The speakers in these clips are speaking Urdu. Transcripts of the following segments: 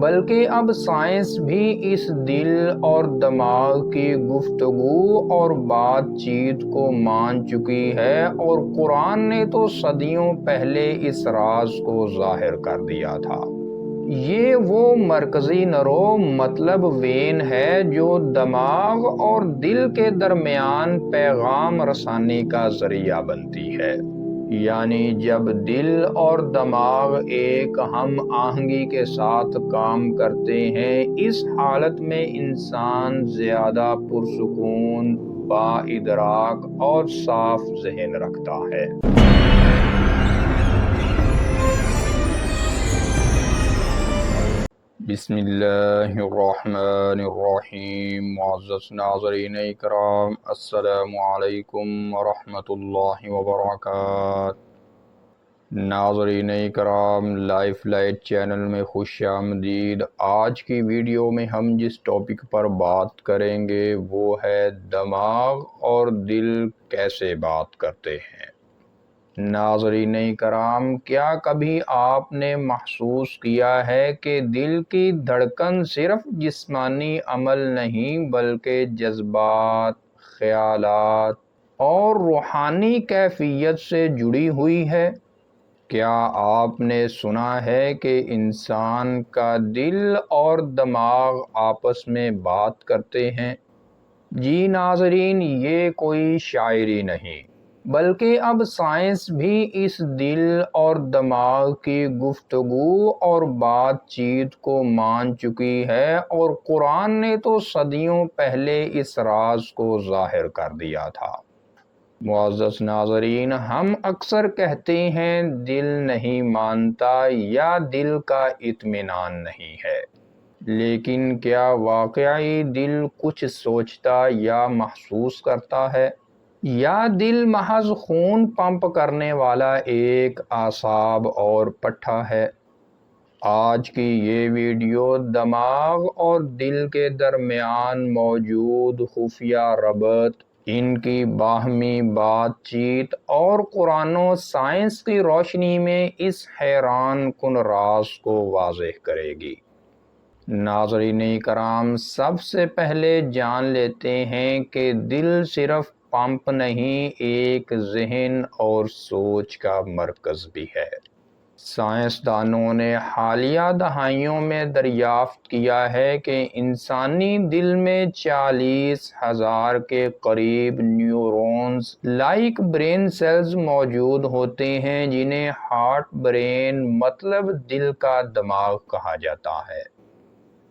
بلکہ اب سائنس بھی اس دل اور دماغ کی گفتگو اور بات چیت کو مان چکی ہے، اور قرآن نے تو صدیوں پہلے اس راز کو ظاہر کر دیا تھا۔ یہ وہ مرکزی نرو مطلب وین ہے جو دماغ اور دل کے درمیان پیغام رسانی کا ذریعہ بنتی ہے۔ یعنی جب دل اور دماغ ایک ہم آہنگی کے ساتھ کام کرتے ہیں، اس حالت میں انسان زیادہ پرسکون، با ادراک اور صاف ذہن رکھتا ہے۔ بسم اللہ الرحمن الرحیم۔ معزز ناظرین اکرام، السلام علیکم ورحمۃ اللہ وبرکاتہ۔ ناظرین اکرام، لائف لائٹ چینل میں خوش آمدید۔ آج کی ویڈیو میں ہم جس ٹاپک پر بات کریں گے وہ ہے دماغ اور دل کیسے بات کرتے ہیں۔ ناظرین کرام، کیا کبھی آپ نے محسوس کیا ہے کہ دل کی دھڑکن صرف جسمانی عمل نہیں بلکہ جذبات، خیالات اور روحانی کیفیت سے جڑی ہوئی ہے؟ کیا آپ نے سنا ہے کہ انسان کا دل اور دماغ آپس میں بات کرتے ہیں؟ جی ناظرین، یہ کوئی شاعری نہیں، بلکہ اب سائنس بھی اس دل اور دماغ کی گفتگو اور بات چیت کو مان چکی ہے، اور قرآن نے تو صدیوں پہلے اس راز کو ظاہر کر دیا تھا۔ معزز ناظرین، ہم اکثر کہتے ہیں دل نہیں مانتا یا دل کا اطمینان نہیں ہے، لیکن کیا واقعی دل کچھ سوچتا یا محسوس کرتا ہے، یا دل محض خون پمپ کرنے والا ایک اعصاب اور پٹھا ہے؟ آج کی یہ ویڈیو دماغ اور دل کے درمیان موجود خفیہ ربط، ان کی باہمی بات چیت اور قرآن و سائنس کی روشنی میں اس حیران کن راز کو واضح کرے گی۔ ناظرین کرام، سب سے پہلے جان لیتے ہیں کہ دل صرف پمپ نہیں، ایک ذہن اور سوچ کا مرکز بھی ہے۔ سائنسدانوں نے حالیہ دہائیوں میں دریافت کیا ہے کہ انسانی دل میں 40,000 کے قریب نیورونز لائک برین سیلز موجود ہوتے ہیں، جنہیں ہارٹ برین مطلب دل کا دماغ کہا جاتا ہے۔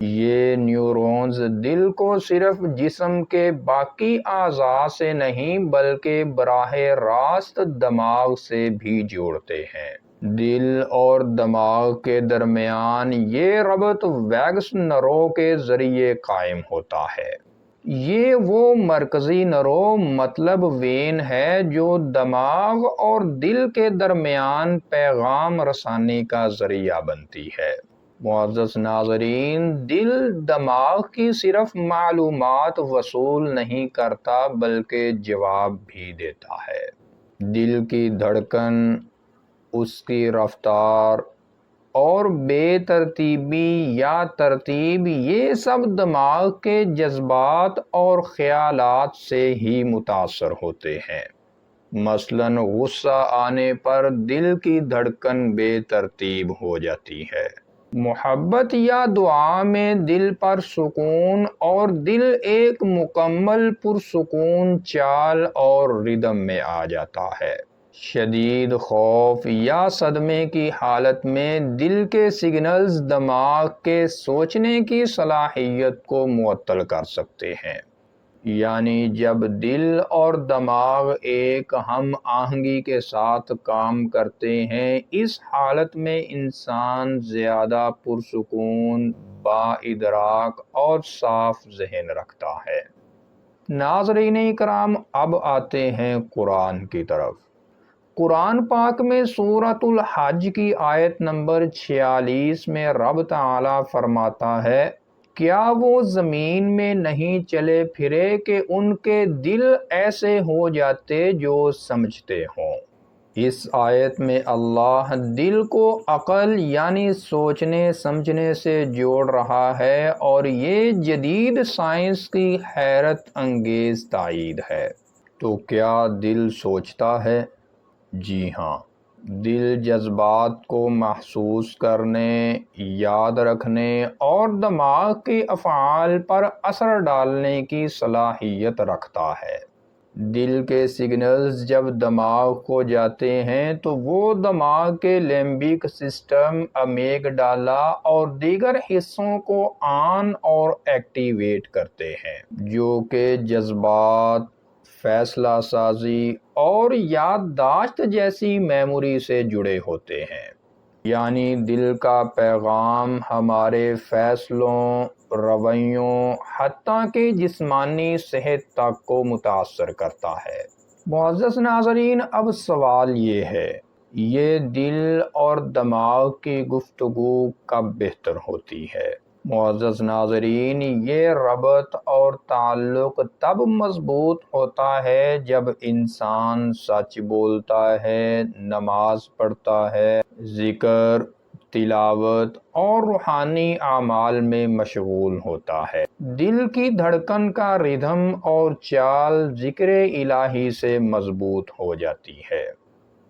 یہ نیورونز دل کو صرف جسم کے باقی اعضاء سے نہیں بلکہ براہ راست دماغ سے بھی جوڑتے ہیں۔ دل اور دماغ کے درمیان یہ ربط ویگس نرو کے ذریعے قائم ہوتا ہے۔ یہ وہ مرکزی نرو مطلب وین ہے جو دماغ اور دل کے درمیان پیغام رسانی کا ذریعہ بنتی ہے۔ معزز ناظرین، دل دماغ کی صرف معلومات وصول نہیں کرتا بلکہ جواب بھی دیتا ہے۔ دل کی دھڑکن، اس کی رفتار اور بے ترتیبی یا ترتیب، یہ سب دماغ کے جذبات اور خیالات سے ہی متاثر ہوتے ہیں۔ مثلاً غصہ آنے پر دل کی دھڑکن بے ترتیب ہو جاتی ہے۔ محبت یا دعا میں دل پر سکون، اور دل ایک مکمل پرسکون چال اور ردم میں آ جاتا ہے۔ شدید خوف یا صدمے کی حالت میں دل کے سگنلز دماغ کے سوچنے کی صلاحیت کو معطل کر سکتے ہیں۔ یعنی جب دل اور دماغ ایک ہم آہنگی کے ساتھ کام کرتے ہیں، اس حالت میں انسان زیادہ پرسکون، با ادراک اور صاف ذہن رکھتا ہے۔ ناظرین کرام، اب آتے ہیں قرآن کی طرف۔ قرآن پاک میں سورۃ الحج کی آیت نمبر 46 میں رب تعالیٰ فرماتا ہے، کیا وہ زمین میں نہیں چلے پھرے کہ ان کے دل ایسے ہو جاتے جو سمجھتے ہوں۔ اس آیت میں اللہ دل کو عقل یعنی سوچنے سمجھنے سے جوڑ رہا ہے، اور یہ جدید سائنس کی حیرت انگیز تائید ہے۔ تو کیا دل سوچتا ہے؟ جی ہاں، دل جذبات کو محسوس کرنے، یاد رکھنے اور دماغ کے افعال پر اثر ڈالنے کی صلاحیت رکھتا ہے۔ دل کے سگنلز جب دماغ کو جاتے ہیں تو وہ دماغ کے لیمبک سسٹم، امیگڈالا اور دیگر حصوں کو آن اور ایکٹیویٹ کرتے ہیں، جو کہ جذبات، فیصلہ سازی اور یادداشت جیسی میموری سے جڑے ہوتے ہیں۔ یعنی دل کا پیغام ہمارے فیصلوں، رویوں، حتیٰ کہ جسمانی صحت تک کو متاثر کرتا ہے۔ معزز ناظرین، اب سوال یہ ہے، یہ دل اور دماغ کی گفتگو کب بہتر ہوتی ہے؟ معزز ناظرین، یہ ربط اور تعلق تب مضبوط ہوتا ہے جب انسان سچ بولتا ہے، نماز پڑھتا ہے، ذکر، تلاوت اور روحانی اعمال میں مشغول ہوتا ہے۔ دل کی دھڑکن کا ردھم اور چال ذکر الہی سے مضبوط ہو جاتی ہے۔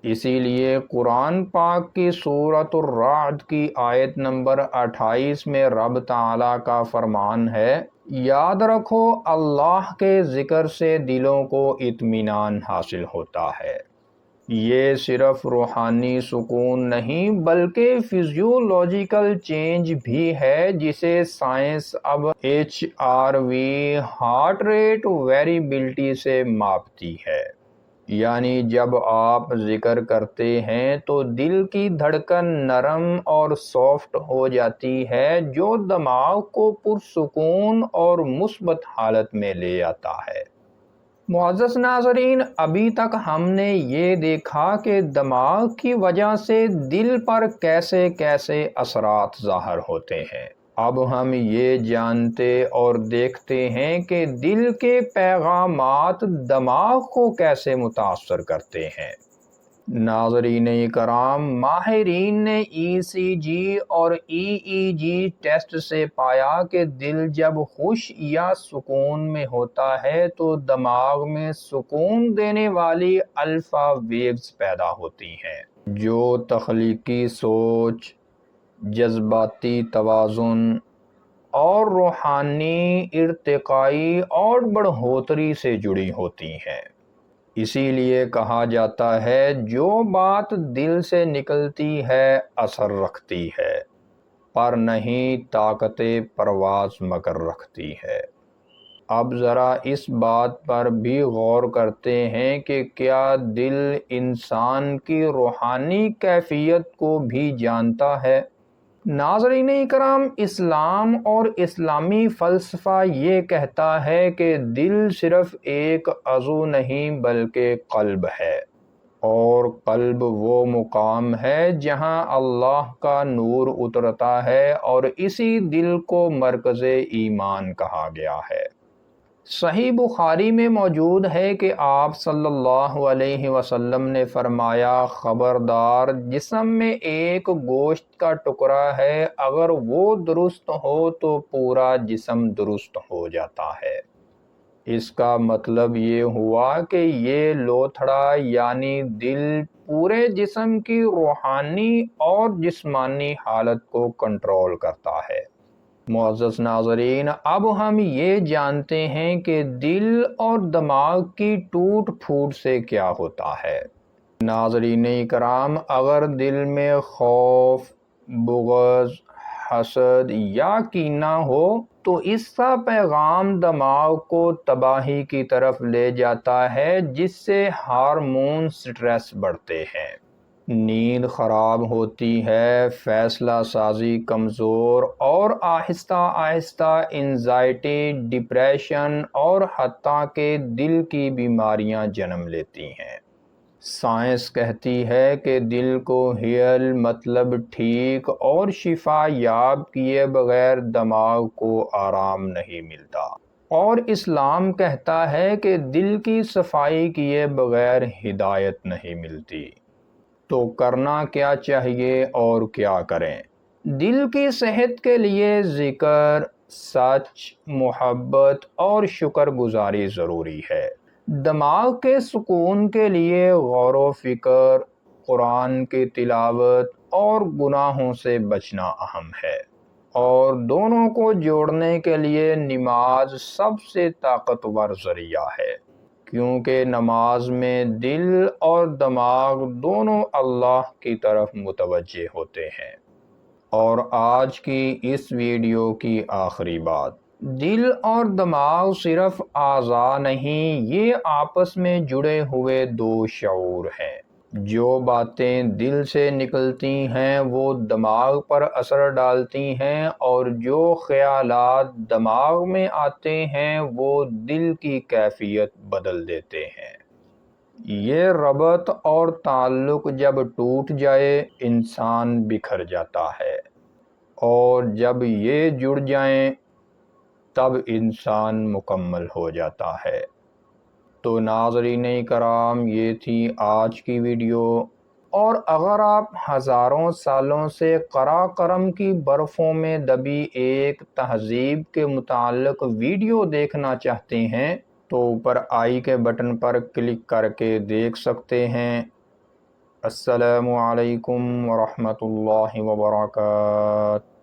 اسی لیے قرآن پاک کی سورۃ الرعد کی آیت نمبر 28 میں رب تعالیٰ کا فرمان ہے، یاد رکھو اللہ کے ذکر سے دلوں کو اطمینان حاصل ہوتا ہے۔ یہ صرف روحانی سکون نہیں بلکہ فزیولوجیکل چینج بھی ہے، جسے سائنس اب HRV ہارٹ ریٹ ویریبلٹی سے ماپتی ہے۔ یعنی جب آپ ذکر کرتے ہیں تو دل کی دھڑکن نرم اور سافٹ ہو جاتی ہے، جو دماغ کو پرسکون اور مثبت حالت میں لے آتا ہے۔ معزز ناظرین، ابھی تک ہم نے یہ دیکھا کہ دماغ کی وجہ سے دل پر کیسے کیسے اثرات ظاہر ہوتے ہیں۔ اب ہم یہ جانتے اور دیکھتے ہیں کہ دل کے پیغامات دماغ کو کیسے متاثر کرتے ہیں۔ ناظرین کرام، ماہرین نے ECG اور EEG ٹیسٹ سے پایا کہ دل جب خوش یا سکون میں ہوتا ہے تو دماغ میں سکون دینے والی الفا ویوز پیدا ہوتی ہیں، جو تخلیقی سوچ، جذباتی توازن اور روحانی ارتقائی اور بڑھوتری سے جڑی ہوتی ہیں۔ اسی لیے کہا جاتا ہے، جو بات دل سے نکلتی ہے اثر رکھتی ہے، پر نہیں طاقت پرواز مگر رکھتی ہے۔ اب ذرا اس بات پر بھی غور کرتے ہیں کہ کیا دل انسان کی روحانی کیفیت کو بھی جانتا ہے؟ ناظرین کرام، اسلام اور اسلامی فلسفہ یہ کہتا ہے کہ دل صرف ایک عضو نہیں بلکہ قلب ہے، اور قلب وہ مقام ہے جہاں اللہ کا نور اترتا ہے، اور اسی دل کو مرکز ایمان کہا گیا ہے۔ صحیح بخاری میں موجود ہے کہ آپ صلی اللہ علیہ وسلم نے فرمایا، خبردار، جسم میں ایک گوشت کا ٹکڑا ہے، اگر وہ درست ہو تو پورا جسم درست ہو جاتا ہے۔ اس کا مطلب یہ ہوا کہ یہ لوتھڑا یعنی دل پورے جسم کی روحانی اور جسمانی حالت کو کنٹرول کرتا ہے۔ معزز ناظرین، اب ہم یہ جانتے ہیں کہ دل اور دماغ کی ٹوٹ پھوٹ سے کیا ہوتا ہے۔ ناظرین کرام، اگر دل میں خوف، بغض، حسد یا کینہ ہو تو اس کا پیغام دماغ کو تباہی کی طرف لے جاتا ہے، جس سے ہارمون سٹریس بڑھتے ہیں، نیند خراب ہوتی ہے، فیصلہ سازی کمزور اور آہستہ آہستہ انزائٹی، ڈپریشن اور حتیٰ کہ دل کی بیماریاں جنم لیتی ہیں۔ سائنس کہتی ہے کہ دل کو ہیل مطلب ٹھیک اور شفا یاب کیے بغیر دماغ کو آرام نہیں ملتا، اور اسلام کہتا ہے کہ دل کی صفائی کیے بغیر ہدایت نہیں ملتی۔ تو کرنا کیا چاہیے اور کیا کریں؟ دل کی صحت کے لیے ذکر، سچ، محبت اور شکر گزاری ضروری ہے۔ دماغ کے سکون کے لیے غور و فکر، قرآن کی تلاوت اور گناہوں سے بچنا اہم ہے، اور دونوں کو جوڑنے کے لیے نماز سب سے طاقتور ذریعہ ہے، کیونکہ نماز میں دل اور دماغ دونوں اللہ کی طرف متوجہ ہوتے ہیں۔ اور آج کی اس ویڈیو کی آخری بات، دل اور دماغ صرف اعضاء نہیں، یہ آپس میں جڑے ہوئے دو شعور ہیں۔ جو باتیں دل سے نکلتی ہیں وہ دماغ پر اثر ڈالتی ہیں، اور جو خیالات دماغ میں آتے ہیں وہ دل کی کیفیت بدل دیتے ہیں۔ یہ ربط اور تعلق جب ٹوٹ جائے انسان بکھر جاتا ہے، اور جب یہ جڑ جائیں تب انسان مکمل ہو جاتا ہے۔ تو ناظرین کرام، یہ تھی آج کی ویڈیو، اور اگر آپ ہزاروں سالوں سے قراقرم کی برفوں میں دبی ایک تہذیب کے متعلق ویڈیو دیکھنا چاہتے ہیں تو اوپر آئی کے بٹن پر کلک کر کے دیکھ سکتے ہیں۔ السلام علیکم ورحمۃ اللہ وبرکاتہ۔